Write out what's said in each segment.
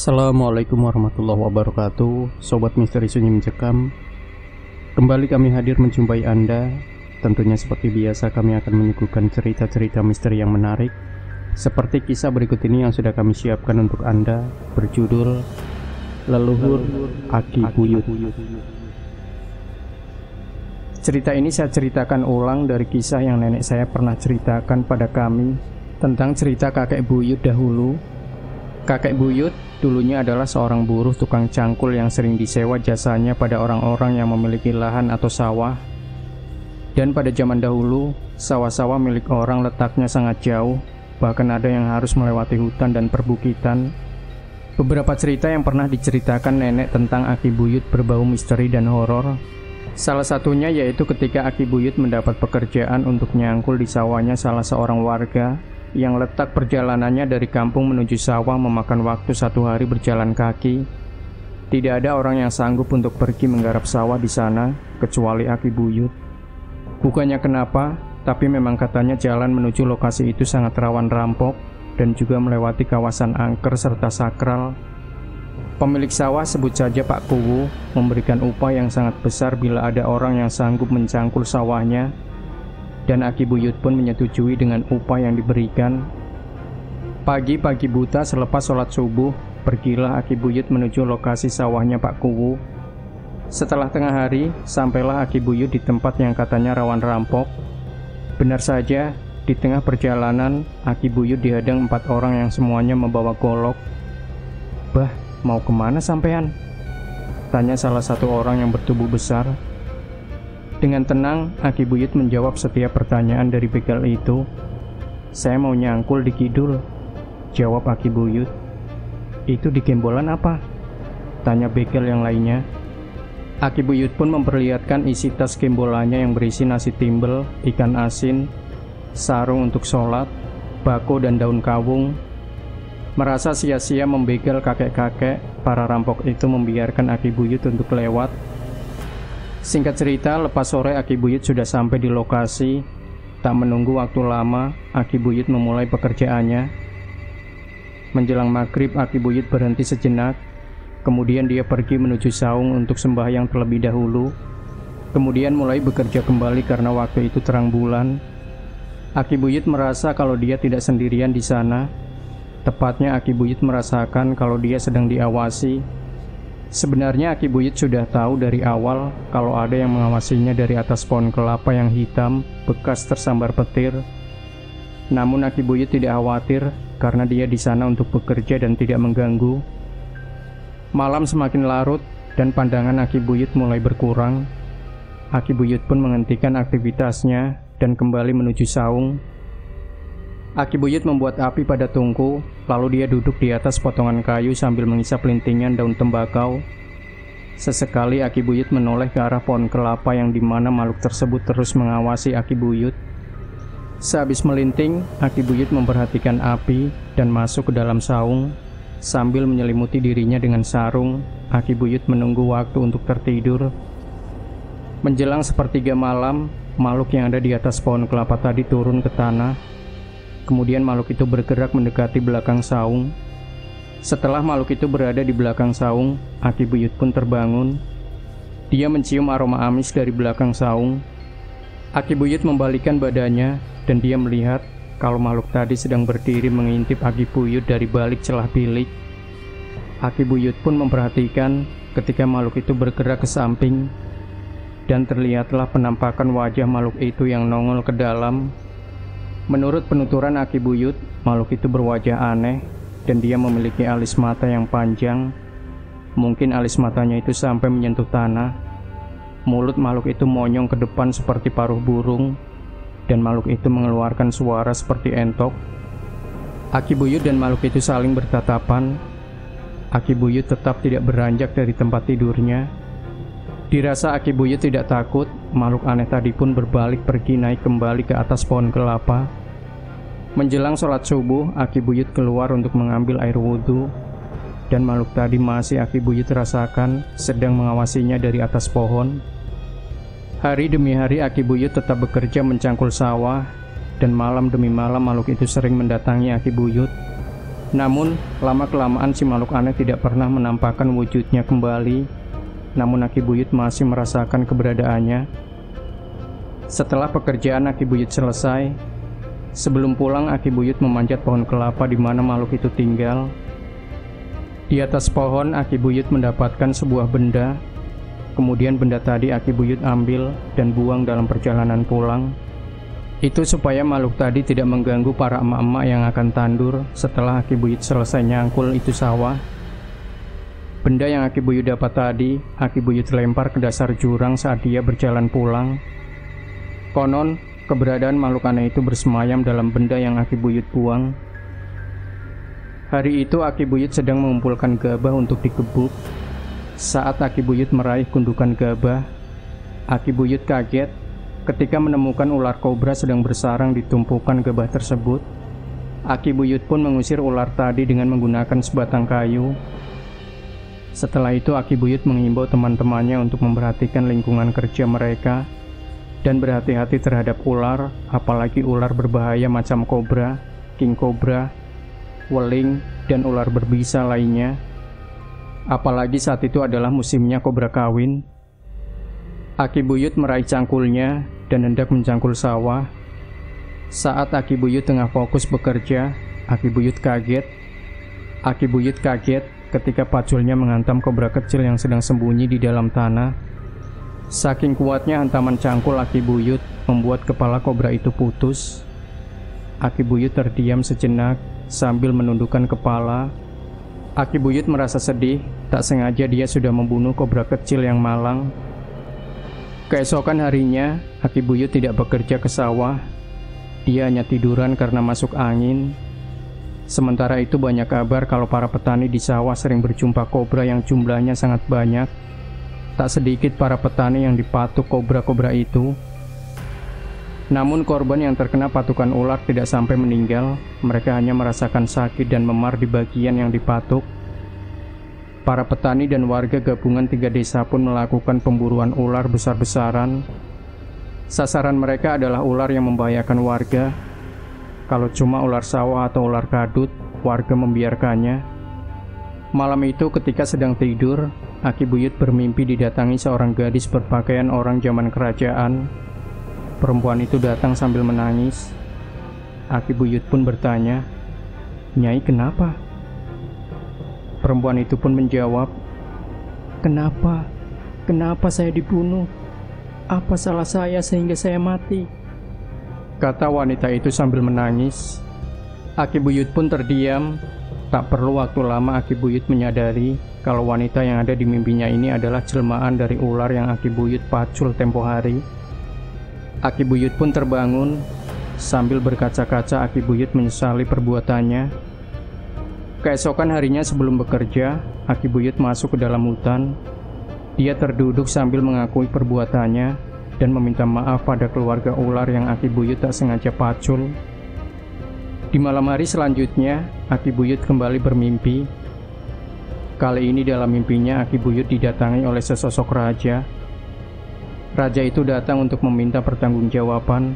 Assalamualaikum warahmatullahi wabarakatuh. Sobat Misteri Sunyi Mencekam, kembali kami hadir menjumpai Anda. Tentunya seperti biasa kami akan menyuguhkan cerita-cerita misteri yang menarik, seperti kisah berikut ini yang sudah kami siapkan untuk Anda, berjudul Leluhur Aki Buyut. Cerita ini saya ceritakan ulang dari kisah yang nenek saya pernah ceritakan pada kami tentang cerita kakek buyut dahulu. Kakek buyut dulunya adalah seorang buruh tukang cangkul yang sering disewa jasanya pada orang-orang yang memiliki lahan atau sawah. Dan pada zaman dahulu, sawah-sawah milik orang letaknya sangat jauh, bahkan ada yang harus melewati hutan dan perbukitan. Beberapa cerita yang pernah diceritakan nenek tentang Aki Buyut berbau misteri dan horor. Salah satunya yaitu ketika Aki Buyut mendapat pekerjaan untuk nyangkul di sawahnya salah seorang warga yang letak perjalanannya dari kampung menuju sawah memakan waktu 1 hari berjalan kaki. Tidak ada orang yang sanggup untuk pergi menggarap sawah di sana kecuali Aki Buyut. Bukannya kenapa, tapi memang katanya jalan menuju lokasi itu sangat rawan rampok dan juga melewati kawasan angker serta sakral. Pemilik sawah, sebut saja Pak Kuwu, memberikan upah yang sangat besar bila ada orang yang sanggup mencangkul sawahnya. Dan Aki Buyut pun menyetujui dengan upah yang diberikan. Pagi-pagi buta selepas sholat subuh, pergilah Aki Buyut menuju lokasi sawahnya Pak Kuwu. Setelah tengah hari, sampailah Aki Buyut di tempat yang katanya rawan rampok. Benar saja, di tengah perjalanan, Aki Buyut dihadang 4 orang yang semuanya membawa golok. "Bah, mau kemana sampean?" tanya salah satu orang yang bertubuh besar. Dengan tenang, Aki Buyut menjawab setiap pertanyaan dari begal itu. "Saya mau nyangkul di kidul," jawab Aki Buyut. "Itu di gembolan apa?" tanya begal yang lainnya. Aki Buyut pun memperlihatkan isi tas gembolannya yang berisi nasi timbel, ikan asin, sarung untuk sholat, bako dan daun kawung. Merasa sia-sia membegal kakek-kakek, para rampok itu membiarkan Aki Buyut untuk lewat. Singkat cerita, lepas sore Aki Buyut sudah sampai di lokasi. Tak menunggu waktu lama, Aki Buyut memulai pekerjaannya. Menjelang maghrib, Aki Buyut berhenti sejenak. Kemudian dia pergi menuju saung untuk sembahyang terlebih dahulu. Kemudian mulai bekerja kembali karena waktu itu terang bulan. Aki Buyut merasa kalau dia tidak sendirian di sana. Tepatnya Aki Buyut merasakan kalau dia sedang diawasi. Sebenarnya Aki Buyut sudah tahu dari awal kalau ada yang mengawasinya dari atas pohon kelapa yang hitam bekas tersambar petir. Namun Aki Buyut tidak khawatir karena dia di sana untuk bekerja dan tidak mengganggu. Malam semakin larut dan pandangan Aki Buyut mulai berkurang. Aki Buyut pun menghentikan aktivitasnya dan kembali menuju saung. Aki Buyut membuat api pada tungku, lalu dia duduk di atas potongan kayu sambil mengisap lintingan daun tembakau. Sesekali Aki Buyut menoleh ke arah pohon kelapa yang dimana makhluk tersebut terus mengawasi Aki Buyut. Sehabis melinting, Aki Buyut memperhatikan api dan masuk ke dalam saung. Sambil menyelimuti dirinya dengan sarung, Aki Buyut menunggu waktu untuk tertidur. Menjelang 1/3 malam, makhluk yang ada di atas pohon kelapa tadi turun ke tanah. Kemudian makhluk itu bergerak mendekati belakang saung. Setelah makhluk itu berada di belakang saung, Aki Buyut pun terbangun. Dia mencium aroma amis dari belakang saung. Aki Buyut membalikkan badannya dan dia melihat kalau makhluk tadi sedang berdiri mengintip Aki Buyut dari balik celah bilik. Aki Buyut pun memperhatikan ketika makhluk itu bergerak ke samping, dan terlihatlah penampakan wajah makhluk itu yang nongol ke dalam. Menurut penuturan Aki Buyut, makhluk itu berwajah aneh dan dia memiliki alis mata yang panjang. Mungkin alis matanya itu sampai menyentuh tanah. Mulut makhluk itu monyong ke depan seperti paruh burung dan makhluk itu mengeluarkan suara seperti entok. Aki Buyut dan makhluk itu saling bertatapan. Aki Buyut tetap tidak beranjak dari tempat tidurnya. Dirasa Aki Buyut tidak takut, makhluk aneh tadi pun berbalik pergi naik kembali ke atas pohon kelapa. Menjelang sholat subuh, Aki Buyut keluar untuk mengambil air wudhu, dan makhluk tadi masih Aki Buyut rasakan sedang mengawasinya dari atas pohon. Hari demi hari Aki Buyut tetap bekerja mencangkul sawah, dan malam demi malam makhluk itu sering mendatangi Aki Buyut. Namun, lama-kelamaan si makhluk aneh tidak pernah menampakkan wujudnya kembali. Namun Aki Buyut masih merasakan keberadaannya. Setelah pekerjaan Aki Buyut selesai, sebelum pulang Aki Buyut memanjat pohon kelapa di mana makhluk itu tinggal. Di atas pohon Aki Buyut mendapatkan sebuah benda. Kemudian benda tadi Aki Buyut ambil dan buang dalam perjalanan pulang. Itu supaya makhluk tadi tidak mengganggu para emak-emak yang akan tandur setelah Aki Buyut selesai nyangkul itu sawah. Benda yang Aki Buyut dapat tadi, Aki Buyut lempar ke dasar jurang saat dia berjalan pulang. Konon, keberadaan makhluk aneh itu bersemayam dalam benda yang Aki Buyut buang. Hari itu Aki Buyut sedang mengumpulkan gabah untuk dikebuk. Saat Aki Buyut meraih gundukan gabah, Aki Buyut kaget ketika menemukan ular kobra sedang bersarang di tumpukan gabah tersebut. Aki Buyut pun mengusir ular tadi dengan menggunakan sebatang kayu. Setelah itu Aki Buyut mengimbau teman-temannya untuk memperhatikan lingkungan kerja mereka dan berhati-hati terhadap ular, apalagi ular berbahaya macam kobra, king kobra, weling, dan ular berbisa lainnya. Apalagi saat itu adalah musimnya kobra kawin. Aki Buyut meraih cangkulnya dan hendak mencangkul sawah. Saat Aki Buyut tengah fokus bekerja, Aki Buyut kaget. Aki Buyut kaget ketika paculnya menghantam kobra kecil yang sedang sembunyi di dalam tanah. Saking kuatnya hantaman cangkul Aki Buyut membuat kepala kobra itu putus. Aki Buyut terdiam sejenak sambil menundukkan kepala. Aki Buyut merasa sedih, tak sengaja dia sudah membunuh kobra kecil yang malang. Keesokan harinya, Aki Buyut tidak bekerja ke sawah. Dia hanya tiduran karena masuk angin. Sementara itu banyak kabar kalau para petani di sawah sering berjumpa kobra yang jumlahnya sangat banyak. Tak sedikit para petani yang dipatuk kobra-kobra itu. Namun korban yang terkena patukan ular tidak sampai meninggal. Mereka hanya merasakan sakit dan memar di bagian yang dipatuk. Para petani dan warga gabungan 3 desa pun melakukan pemburuan ular besar-besaran. Sasaran mereka adalah ular yang membahayakan warga. Kalau cuma ular sawah atau ular kadut, warga membiarkannya. Malam itu ketika sedang tidur, Aki Buyut bermimpi didatangi seorang gadis berpakaian orang zaman kerajaan. Perempuan itu datang sambil menangis. Aki Buyut pun bertanya, "Nyai kenapa?" Perempuan itu pun menjawab, "Kenapa? Kenapa saya dibunuh? Apa salah saya sehingga saya mati?" Kata wanita itu sambil menangis. Aki Buyut pun terdiam. Tak perlu waktu lama Aki Buyut menyadari kalau wanita yang ada di mimpinya ini adalah jelmaan dari ular yang Aki Buyut pacul tempo hari. Aki Buyut pun terbangun. Sambil berkaca-kaca, Aki Buyut menyesali perbuatannya. Keesokan harinya sebelum bekerja, Aki Buyut masuk ke dalam hutan. Dia terduduk sambil mengakui perbuatannya dan meminta maaf pada keluarga ular yang Aki Buyut tak sengaja pacul. Di malam hari selanjutnya, Aki Buyut kembali bermimpi. Kali ini dalam mimpinya Aki Buyut didatangi oleh sesosok raja. Raja itu datang untuk meminta pertanggungjawaban.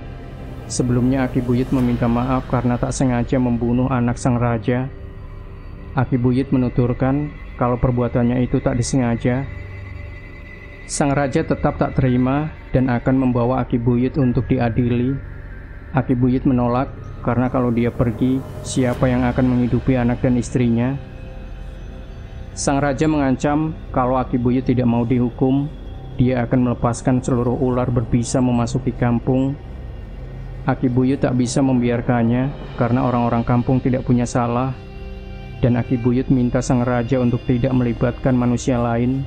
Sebelumnya Aki Buyut meminta maaf karena tak sengaja membunuh anak sang raja. Aki Buyut menuturkan kalau perbuatannya itu tak disengaja. Sang raja tetap tak terima dan akan membawa Aki Buyut untuk diadili. Aki Buyut menolak karena kalau dia pergi, siapa yang akan menghidupi anak dan istrinya? Sang raja mengancam kalau Aki Buyut tidak mau dihukum, dia akan melepaskan seluruh ular berbisa memasuki kampung. Aki Buyut tak bisa membiarkannya karena orang-orang kampung tidak punya salah. Dan Aki Buyut minta sang raja untuk tidak melibatkan manusia lain.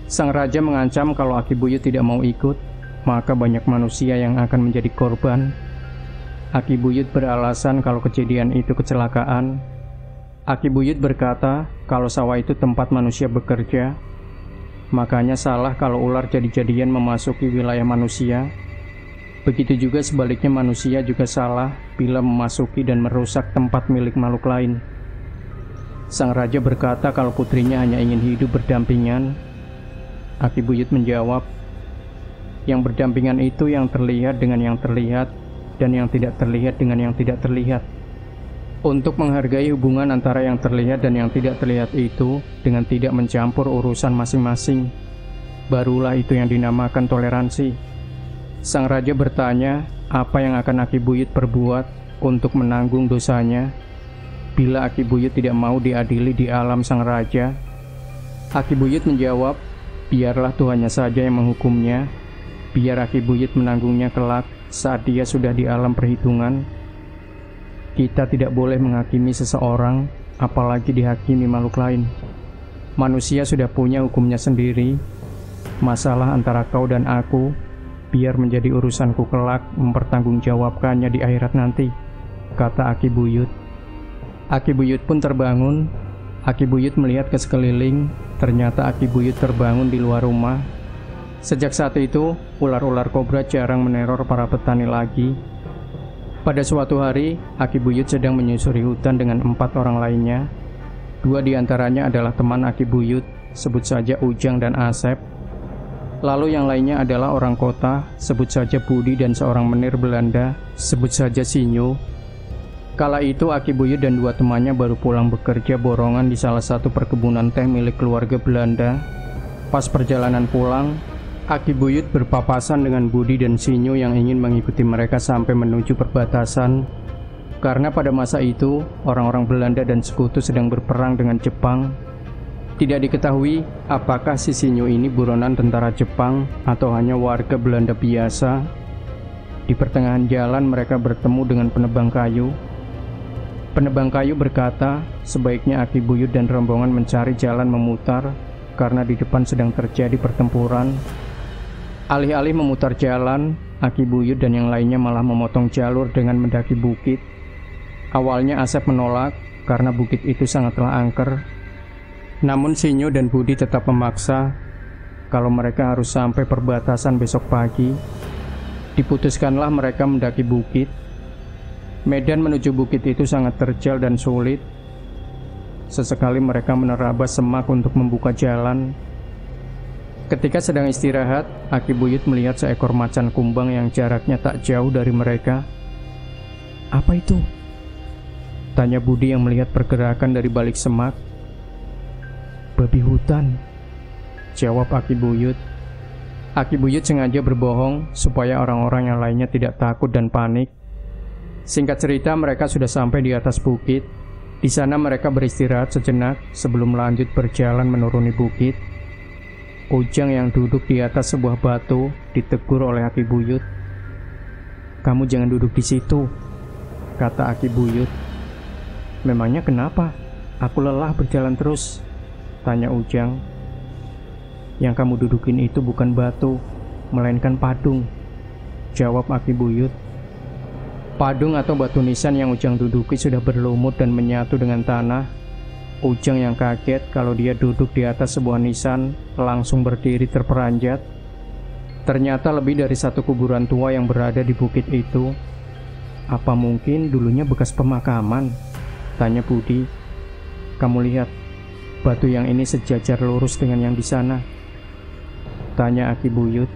Sang raja mengancam kalau Aki Buyut tidak mau ikut, maka banyak manusia yang akan menjadi korban. Aki Buyut beralasan kalau kejadian itu kecelakaan. Aki Buyut berkata kalau sawah itu tempat manusia bekerja. Makanya salah kalau ular jadi-jadian memasuki wilayah manusia. Begitu juga sebaliknya manusia juga salah bila memasuki dan merusak tempat milik makhluk lain. Sang raja berkata kalau putrinya hanya ingin hidup berdampingan. Aki Buyut menjawab, yang berdampingan itu yang terlihat dengan yang terlihat, dan yang tidak terlihat dengan yang tidak terlihat. untuk menghargai hubungan antara yang terlihat dan yang tidak terlihat itu dengan tidak mencampur urusan masing-masing. Barulah itu yang dinamakan toleransi. Sang raja bertanya apa yang akan Aki Buyut perbuat untuk menanggung dosanya. Bila Aki Buyut tidak mau diadili di alam sang raja, Aki Buyut menjawab, biarlah Tuhannya saja yang menghukumnya. Biar Aki Buyut menanggungnya kelak saat dia sudah di alam perhitungan. Kita tidak boleh menghakimi seseorang, apalagi dihakimi makhluk lain. Manusia sudah punya hukumnya sendiri. Masalah antara kau dan aku, biar menjadi urusanku kelak mempertanggungjawabkannya di akhirat nanti, kata Aki Buyut. Aki Buyut pun terbangun. Aki Buyut melihat ke sekeliling. Ternyata Aki Buyut terbangun di luar rumah. Sejak saat itu, ular-ular kobra jarang meneror para petani lagi. Pada suatu hari, Aki Buyut sedang menyusuri hutan dengan 4 orang lainnya. 2 diantaranya adalah teman Aki Buyut, sebut saja Ujang dan Asep. Lalu yang lainnya adalah orang kota, sebut saja Budi, dan seorang menir Belanda, sebut saja Sinyo. Kala itu Aki Buyut dan 2 temannya baru pulang bekerja borongan di salah satu perkebunan teh milik keluarga Belanda. Pas perjalanan pulang, Aki Buyut berpapasan dengan Budi dan Sinyo yang ingin mengikuti mereka sampai menuju perbatasan. Karena pada masa itu, orang-orang Belanda dan sekutu sedang berperang dengan Jepang. Tidak diketahui apakah si Sinyo ini buronan tentara Jepang atau hanya warga Belanda biasa. Di pertengahan jalan mereka bertemu dengan penebang kayu. Penebang kayu berkata, sebaiknya Aki Buyut dan rombongan mencari jalan memutar karena di depan sedang terjadi pertempuran. Alih-alih memutar jalan, Aki Buyut dan yang lainnya malah memotong jalur dengan mendaki bukit. Awalnya Asep menolak karena bukit itu sangatlah angker. Namun Sinyo dan Budi tetap memaksa kalau mereka harus sampai perbatasan besok pagi. Diputuskanlah mereka mendaki bukit. Medan menuju bukit itu sangat terjal dan sulit. Sesekali mereka menerabas semak untuk membuka jalan. Ketika sedang istirahat, Aki Buyut melihat seekor macan kumbang yang jaraknya tak jauh dari mereka. "Apa itu?" tanya Budi yang melihat pergerakan dari balik semak. "Babi hutan," jawab Aki Buyut. Aki Buyut sengaja berbohong supaya orang-orang yang lainnya tidak takut dan panik. Singkat cerita, mereka sudah sampai di atas bukit. Di sana mereka beristirahat sejenak sebelum lanjut berjalan menuruni bukit. Ujang yang duduk di atas sebuah batu ditegur oleh Aki Buyut. "Kamu jangan duduk di situ," kata Aki Buyut. "Memangnya kenapa? Aku lelah berjalan terus," tanya Ujang. "Yang kamu dudukin itu bukan batu, melainkan padung," jawab Aki Buyut. Padung atau batu nisan yang Ujang duduki sudah berlumut dan menyatu dengan tanah. Ujang yang kaget kalau dia duduk di atas sebuah nisan langsung berdiri terperanjat. Ternyata lebih dari 1 kuburan tua yang berada di bukit itu. "Apa mungkin dulunya bekas pemakaman?" tanya Budi. "Kamu lihat, batu yang ini sejajar lurus dengan yang di sana," tanya Aki Buyut.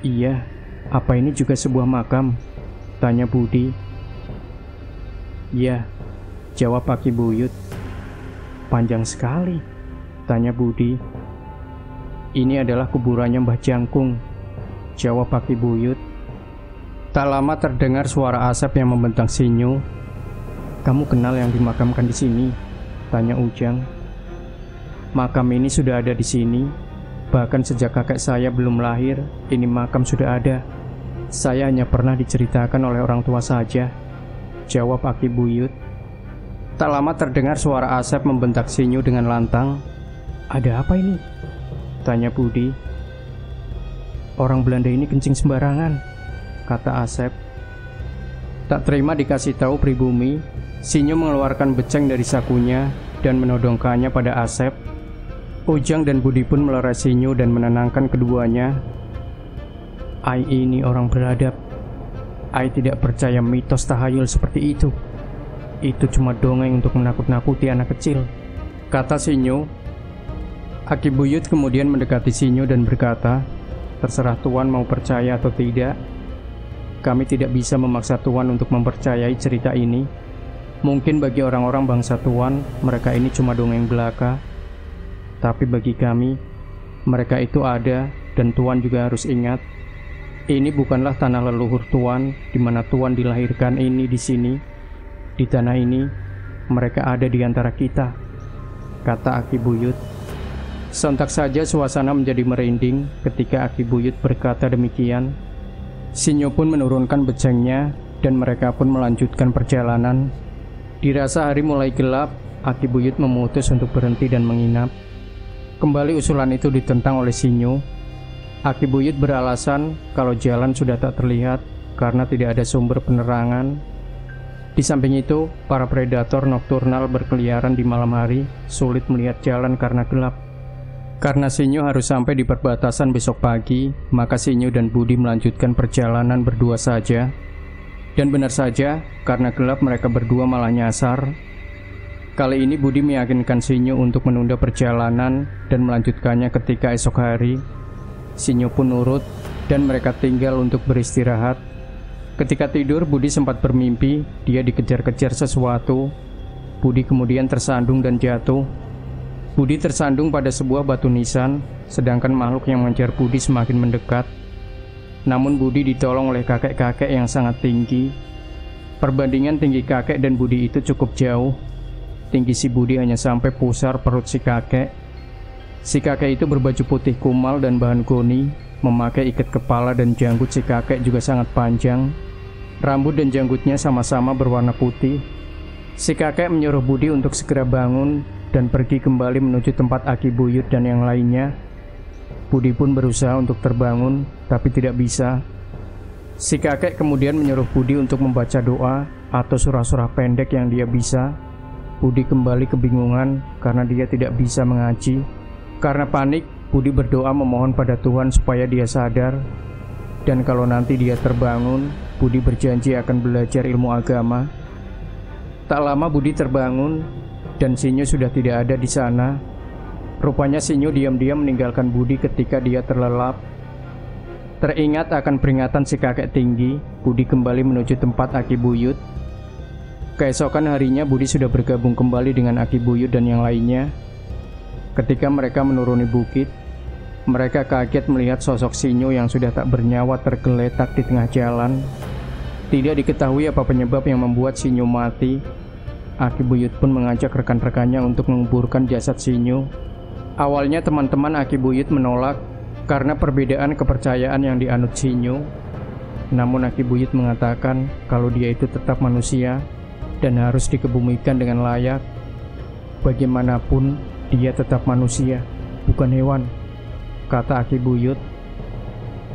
"Iya, apa ini juga sebuah makam?" tanya Budi. "Iya," jawab Aki Buyut. "Panjang sekali," tanya Budi. "Ini adalah kuburannya Mbah Jangkung," jawab Aki Buyut. Tak lama terdengar suara Asep yang membentang Sinyo. "Kamu kenal yang dimakamkan di sini?" tanya Ujang. "Makam ini sudah ada di sini. Bahkan sejak kakek saya belum lahir, ini makam sudah ada. Saya hanya pernah diceritakan oleh orang tua saja," jawab Aki Buyut. Tak lama terdengar suara Asep membentak Sinyo dengan lantang. "Ada apa ini?" tanya Budi. "Orang Belanda ini kencing sembarangan," kata Asep. Tak terima dikasih tahu pribumi, Sinyo mengeluarkan beceng dari sakunya dan menodongkannya pada Asep. Ujang dan Budi pun melerai Sinyo dan menenangkan keduanya. "Ai ini orang beradab. Ai tidak percaya mitos tahayul seperti itu. Itu cuma dongeng untuk menakut-nakuti anak kecil," kata Sinyo. Aki Buyut kemudian mendekati Sinyo dan berkata, "Terserah Tuan mau percaya atau tidak. Kami tidak bisa memaksa Tuan untuk mempercayai cerita ini. Mungkin bagi orang-orang bangsa Tuan, mereka ini cuma dongeng belaka. Tapi bagi kami, mereka itu ada, dan Tuan juga harus ingat, ini bukanlah tanah leluhur Tuan, di mana Tuan dilahirkan ini di sini. Di tanah ini, mereka ada di antara kita, kata Aki Buyut. Sontak saja suasana menjadi merinding ketika Aki Buyut berkata demikian. Sinyo pun menurunkan bejengnya, dan mereka pun melanjutkan perjalanan. Dirasa hari mulai gelap, Aki Buyut memutus untuk berhenti dan menginap. Kembali usulan itu ditentang oleh Sinyo. Aki Buyut beralasan kalau jalan sudah tak terlihat karena tidak ada sumber penerangan. Di samping itu, para predator nokturnal berkeliaran di malam hari, sulit melihat jalan karena gelap. Karena Sinyo harus sampai di perbatasan besok pagi, maka Sinyo dan Budi melanjutkan perjalanan berdua saja. Dan benar saja, karena gelap mereka berdua malah nyasar. Kali ini Budi meyakinkan Sinyo untuk menunda perjalanan dan melanjutkannya ketika esok hari. Sinyo pun nurut dan mereka tinggal untuk beristirahat. Ketika tidur, Budi sempat bermimpi dia dikejar-kejar sesuatu. Budi kemudian tersandung dan jatuh. Budi tersandung pada sebuah batu nisan, sedangkan makhluk yang mengejar Budi semakin mendekat. Namun Budi ditolong oleh kakek-kakek yang sangat tinggi. Perbandingan tinggi kakek dan Budi itu cukup jauh. Tinggi si Budi hanya sampai pusar perut si kakek. Si kakek itu berbaju putih kumal dan bahan goni, memakai ikat kepala, dan janggut si kakek juga sangat panjang. Rambut dan janggutnya sama-sama berwarna putih. Si kakek menyuruh Budi untuk segera bangun dan pergi kembali menuju tempat Aki Buyut dan yang lainnya. Budi pun berusaha untuk terbangun, tapi tidak bisa. Si kakek kemudian menyuruh Budi untuk membaca doa atau surah-surah pendek yang dia bisa. Budi kembali kebingungan karena dia tidak bisa mengaji. Karena panik, Budi berdoa memohon pada Tuhan supaya dia sadar. Dan kalau nanti dia terbangun, Budi berjanji akan belajar ilmu agama. Tak lama Budi terbangun, dan Sinyo sudah tidak ada di sana. Rupanya Sinyo diam-diam meninggalkan Budi ketika dia terlelap. Teringat akan peringatan si kakek tinggi, Budi kembali menuju tempat Aki Buyut. Keesokan harinya Budi sudah bergabung kembali dengan Aki Buyut dan yang lainnya. Ketika mereka menuruni bukit, mereka kaget melihat sosok Sinyo yang sudah tak bernyawa tergeletak di tengah jalan. Tidak diketahui apa penyebab yang membuat Sinyo mati. Aki Buyut pun mengajak rekan-rekannya untuk menguburkan jasad Sinyo. Awalnya teman-teman Aki Buyut menolak karena perbedaan kepercayaan yang dianut Sinyo. Namun Aki Buyut mengatakan kalau dia itu tetap manusia dan harus dikebumikan dengan layak. Bagaimanapun dia tetap manusia, bukan hewan, kata Aki Buyut.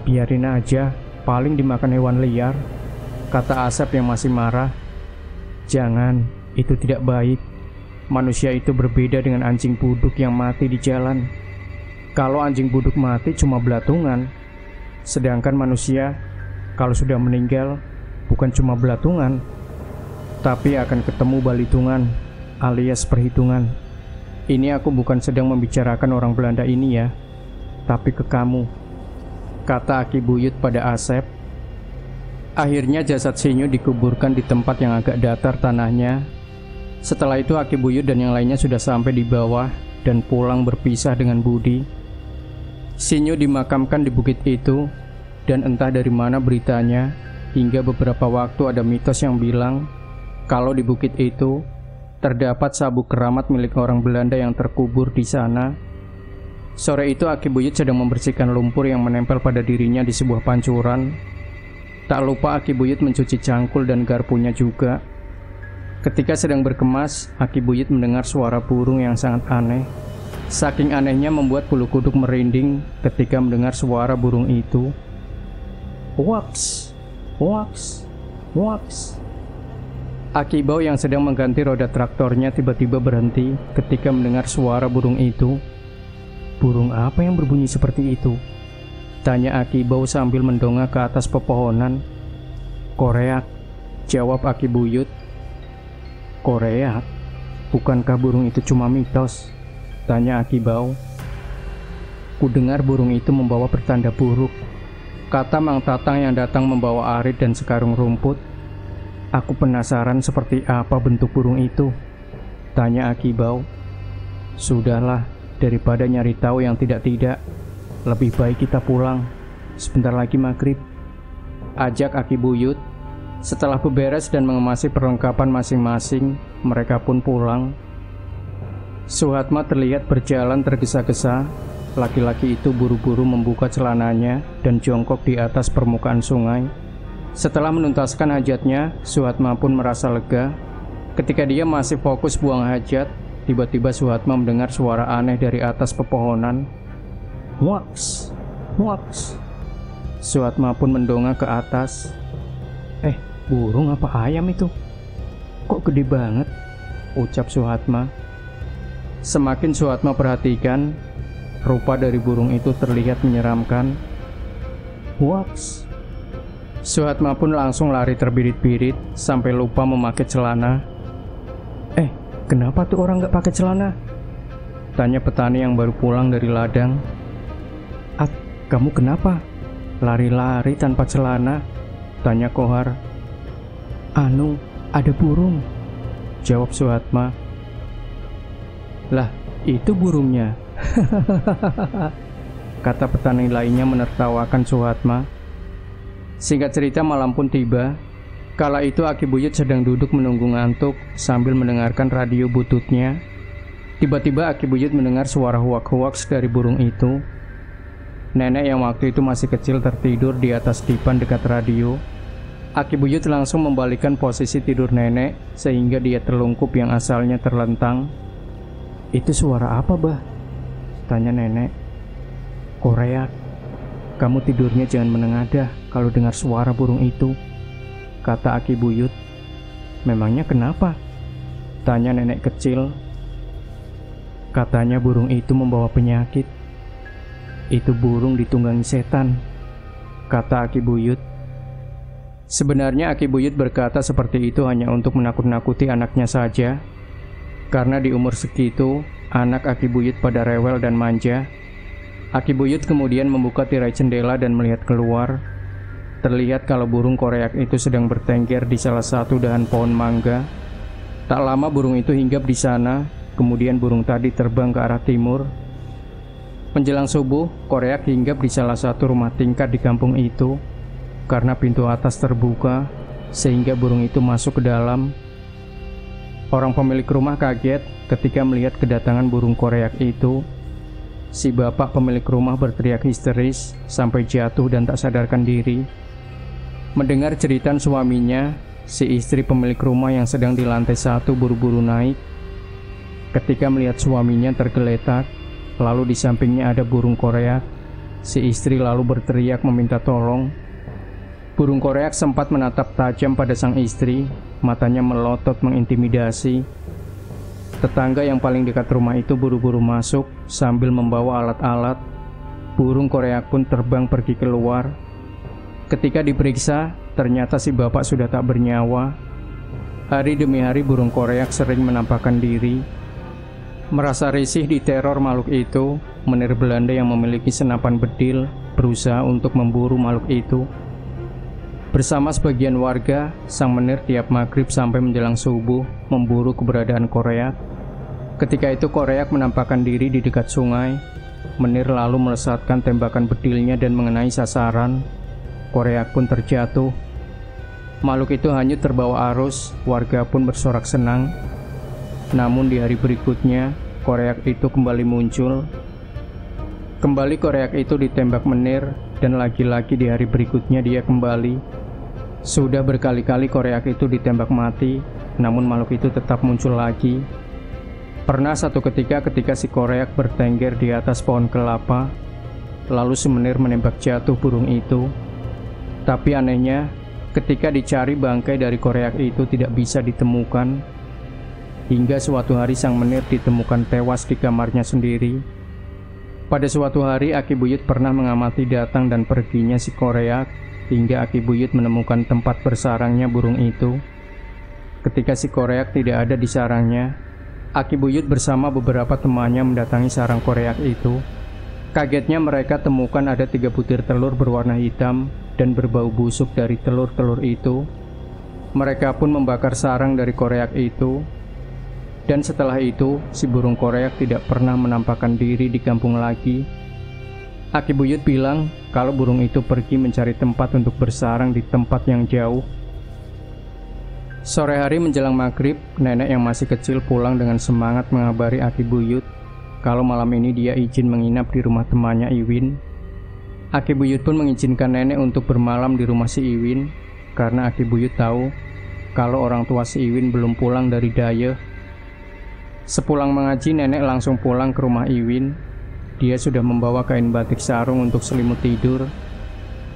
Biarin aja, paling dimakan hewan liar, kata Asep yang masih marah. Jangan, itu tidak baik. Manusia itu berbeda dengan anjing buduk yang mati di jalan. Kalau anjing buduk mati cuma belatungan, sedangkan manusia kalau sudah meninggal bukan cuma belatungan, tapi akan ketemu balitungan alias perhitungan. Ini aku bukan sedang membicarakan orang Belanda ini ya, tapi ke kamu, kata Aki Buyut pada Asep. Akhirnya jasad Sinyo dikuburkan di tempat yang agak datar tanahnya. Setelah itu Aki Buyut dan yang lainnya sudah sampai di bawah dan pulang berpisah dengan Budi. Sinyo dimakamkan di bukit itu, dan entah dari mana beritanya, hingga beberapa waktu ada mitos yang bilang kalau di bukit itu terdapat sabuk keramat milik orang Belanda yang terkubur di sana. Sore itu Aki Buyut sedang membersihkan lumpur yang menempel pada dirinya di sebuah pancuran. Tak lupa Aki Buyut mencuci cangkul dan garpunya juga. Ketika sedang berkemas, Aki Buyut mendengar suara burung yang sangat aneh. Saking anehnya membuat bulu kuduk merinding ketika mendengar suara burung itu. Waks, waks, waks. Aki Bau yang sedang mengganti roda traktornya tiba-tiba berhenti ketika mendengar suara burung itu. Burung apa yang berbunyi seperti itu? Tanya Aki Bau sambil mendongak ke atas pepohonan. Koreak, jawab Aki Buyut. Koreak? Bukankah burung itu cuma mitos? Tanya Aki Bau. Kudengar burung itu membawa pertanda buruk, kata Mang Tatang yang datang membawa arit dan sekarung rumput. Aku penasaran seperti apa bentuk burung itu, tanya Aki Bau. Sudahlah, daripada nyari tahu yang tidak-tidak, lebih baik kita pulang. Sebentar lagi maghrib, ajak Aki Buyut. Setelah beberes dan mengemasi perlengkapan masing-masing, mereka pun pulang. Suhatma terlihat berjalan tergesa-gesa. Laki-laki itu buru-buru membuka celananya dan jongkok di atas permukaan sungai. Setelah menuntaskan hajatnya, Suhatma pun merasa lega. Ketika dia masih fokus buang hajat, tiba-tiba Suhatma mendengar suara aneh dari atas pepohonan. Waks, waks. Suhatma pun mendongak ke atas. Burung apa ayam itu? Kok gede banget? Ucap Suhatma. Semakin Suhatma perhatikan, rupa dari burung itu terlihat menyeramkan. Waks. Suhatma pun langsung lari terbirit-birit sampai lupa memakai celana. Kenapa tuh orang gak pakai celana? Tanya petani yang baru pulang dari ladang. Kamu kenapa? Lari-lari tanpa celana? Tanya Kohar. Ada burung, jawab Suhatma. Lah, itu burungnya. Kata petani lainnya menertawakan Suhatma. Singkat cerita, malam pun tiba. Kala itu Aki Buyut sedang duduk menunggu ngantuk sambil mendengarkan radio bututnya. Tiba-tiba Aki Buyut mendengar suara huak-huaks dari burung itu. Nenek yang waktu itu masih kecil tertidur di atas dipan dekat radio. Aki Buyut langsung membalikkan posisi tidur nenek sehingga dia terlungkup yang asalnya terlentang. Itu suara apa, Bah? Tanya nenek. Koreak. Kamu tidurnya jangan menengadah kalau dengar suara burung itu, kata Aki Buyut. Memangnya kenapa? Tanya nenek kecil. Katanya burung itu membawa penyakit. Itu burung ditunggangi setan, kata Aki Buyut. Sebenarnya Aki Buyut berkata seperti itu hanya untuk menakut-nakuti anaknya saja. Karena di umur segitu, anak Aki Buyut pada rewel dan manja. Aki Buyut kemudian membuka tirai jendela dan melihat keluar. Terlihat kalau burung koreak itu sedang bertengger di salah satu dahan pohon mangga. Tak lama burung itu hinggap di sana, kemudian burung tadi terbang ke arah timur. Menjelang subuh, koreak hinggap di salah satu rumah tingkat di kampung itu. Karena pintu atas terbuka, sehingga burung itu masuk ke dalam. Orang pemilik rumah kaget ketika melihat kedatangan burung koreak itu. Si bapak pemilik rumah berteriak histeris sampai jatuh dan tak sadarkan diri. Mendengar jeritan suaminya, si istri pemilik rumah yang sedang di lantai 1 buru-buru naik. Ketika melihat suaminya tergeletak, lalu di sampingnya ada burung koreak, si istri lalu berteriak meminta tolong. Burung koreak sempat menatap tajam pada sang istri, matanya melotot mengintimidasi. Tetangga yang paling dekat rumah itu buru-buru masuk sambil membawa alat-alat. Burung koreak pun terbang pergi keluar. Ketika diperiksa, ternyata si bapak sudah tak bernyawa. Hari demi hari burung koreak sering menampakkan diri. Merasa risih diteror makhluk itu, menir Belanda yang memiliki senapan bedil berusaha untuk memburu makhluk itu. Bersama sebagian warga, sang menir tiap maghrib sampai menjelang subuh memburu keberadaan koreak. Ketika itu koreak menampakkan diri di dekat sungai. Menir lalu melesatkan tembakan bedilnya dan mengenai sasaran. Koreak pun terjatuh. Makhluk itu hanyut terbawa arus, warga pun bersorak senang. Namun di hari berikutnya, koreak itu kembali muncul. Kembali koreak itu ditembak menir, dan lagi-lagi di hari berikutnya dia kembali. Sudah berkali-kali koreak itu ditembak mati, namun makhluk itu tetap muncul lagi. Pernah satu ketika si koreak bertengger di atas pohon kelapa, lalu si menir menembak jatuh burung itu. Tapi anehnya, ketika dicari bangkai dari koreak itu tidak bisa ditemukan. Hingga suatu hari sang menir ditemukan tewas di kamarnya sendiri. Pada suatu hari Aki Buyut pernah mengamati datang dan perginya si koreak, hingga Aki Buyut menemukan tempat bersarangnya burung itu. Ketika si koreak tidak ada di sarangnya, Aki Buyut bersama beberapa temannya mendatangi sarang koreak itu. Kagetnya mereka temukan ada 3 butir telur berwarna hitam dan berbau busuk dari telur-telur itu. Mereka pun membakar sarang dari koreak itu. Dan setelah itu, si burung koreak tidak pernah menampakkan diri di kampung lagi. Aki Buyut bilang kalau burung itu pergi mencari tempat untuk bersarang di tempat yang jauh. Sore hari menjelang maghrib, nenek yang masih kecil pulang dengan semangat mengabari Aki Buyut kalau malam ini dia izin menginap di rumah temannya Iwin. Aki Buyut pun mengizinkan nenek untuk bermalam di rumah si Iwin karena Aki Buyut tahu kalau orang tua si Iwin belum pulang dari dayeh. Sepulang mengaji, nenek langsung pulang ke rumah Iwin. Dia sudah membawa kain batik sarung untuk selimut tidur.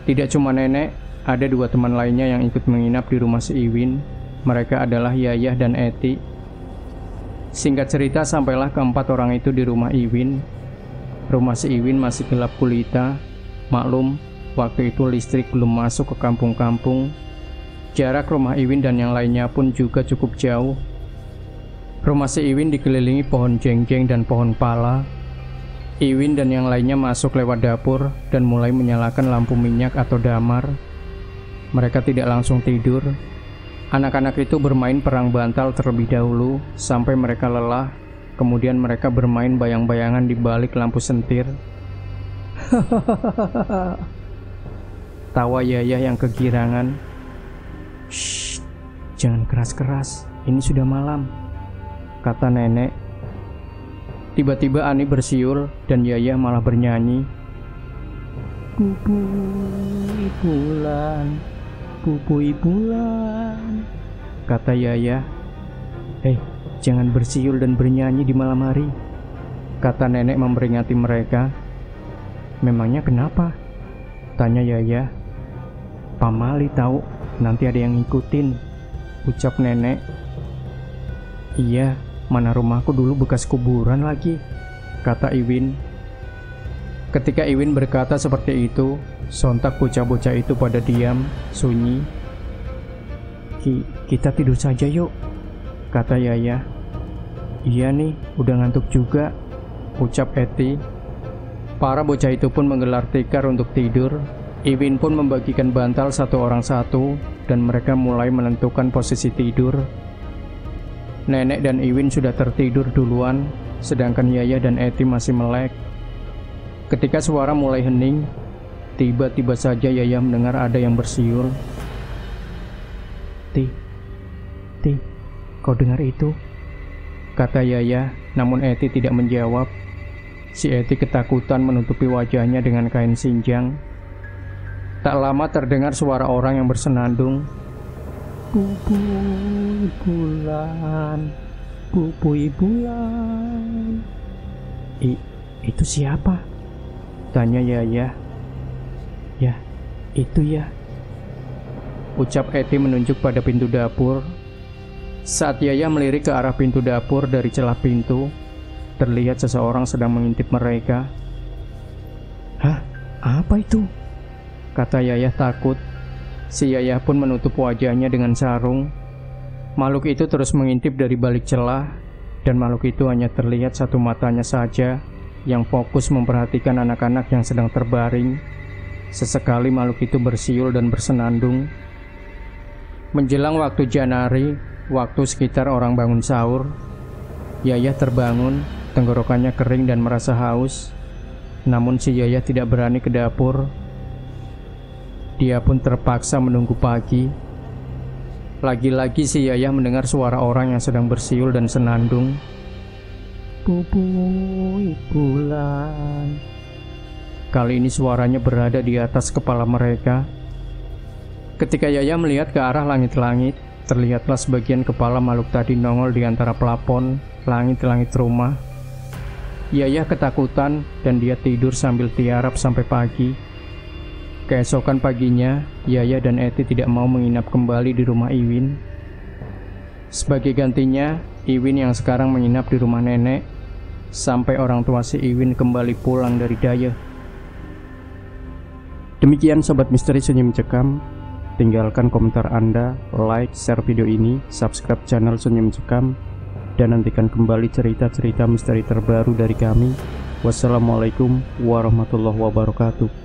Tidak cuma nenek, ada 2 teman lainnya yang ikut menginap di rumah si Iwin. Mereka adalah Yayah dan Eti. Singkat cerita, sampailah keempat orang itu di rumah Iwin. Rumah si Iwin masih gelap gulita. Maklum, waktu itu listrik belum masuk ke kampung-kampung. Jarak rumah Iwin dan yang lainnya pun juga cukup jauh. Rumah si Iwin dikelilingi pohon jengjeng dan pohon pala. Iwin dan yang lainnya masuk lewat dapur dan mulai menyalakan lampu minyak atau damar. Mereka tidak langsung tidur. Anak-anak itu bermain perang bantal terlebih dahulu sampai mereka lelah. Kemudian mereka bermain bayang-bayangan di balik lampu sentir. Tawa Yayah yang kegirangan. "Shh, jangan keras-keras, ini sudah malam," kata nenek. Tiba-tiba Ani bersiul dan Yayah malah bernyanyi. "Pupui bulan, pupui bulan," kata Yayah. Jangan bersiul dan bernyanyi di malam hari," kata nenek memperingati mereka. "Memangnya kenapa?" tanya Yayah. "Pamali tahu, nanti ada yang ngikutin," ucap nenek. "Iya, mana rumahku dulu bekas kuburan lagi," kata Iwin. Ketika Iwin berkata seperti itu, sontak bocah-bocah itu pada diam, sunyi. Kita tidur saja yuk," kata Yayah. "Iya nih, udah ngantuk juga," ucap Eti. Para bocah itu pun menggelar tikar untuk tidur. Iwin pun membagikan bantal satu orang satu dan mereka mulai menentukan posisi tidur. Nenek dan Iwin sudah tertidur duluan, sedangkan Yayah dan Eti masih melek. Ketika suara mulai hening, tiba-tiba saja Yayah mendengar ada yang bersiul. Ti, kau dengar itu?" kata Yayah, namun Eti tidak menjawab. Si Eti ketakutan menutupi wajahnya dengan kain sinjang. Tak lama terdengar suara orang yang bersenandung. "Pupui bulan, pupui bulan." Itu siapa?" tanya Yayah. "Ya, itu ya," ucap Eti menunjuk pada pintu dapur. Saat Yayah melirik ke arah pintu dapur dari celah pintu, terlihat seseorang sedang mengintip mereka. "Hah? Apa itu?" kata Yayah takut. Si Yayah pun menutup wajahnya dengan sarung. Makhluk itu terus mengintip dari balik celah, dan makhluk itu hanya terlihat satu matanya saja yang fokus memperhatikan anak-anak yang sedang terbaring. Sesekali makhluk itu bersiul dan bersenandung. Menjelang waktu janari, waktu sekitar orang bangun sahur, Yayah terbangun, tenggorokannya kering dan merasa haus. Namun si Yayah tidak berani ke dapur. Dia pun terpaksa menunggu pagi. Lagi-lagi si Yayah mendengar suara orang yang sedang bersiul dan senandung. "Pupui bulan." Kali ini suaranya berada di atas kepala mereka. Ketika Yayah melihat ke arah langit-langit, terlihatlah sebagian kepala makhluk tadi nongol di antara plafon langit-langit rumah. Yayah ketakutan dan dia tidur sambil tiarap sampai pagi. Keesokan paginya, Yayah dan Eti tidak mau menginap kembali di rumah Iwin. Sebagai gantinya, Iwin yang sekarang menginap di rumah nenek, sampai orang tua si Iwin kembali pulang dari dayeh. Demikian Sobat Misteri Sunyi Mencekam. Tinggalkan komentar Anda, like, share video ini, subscribe channel Sunyi Mencekam, dan nantikan kembali cerita-cerita misteri terbaru dari kami. Wassalamualaikum warahmatullahi wabarakatuh.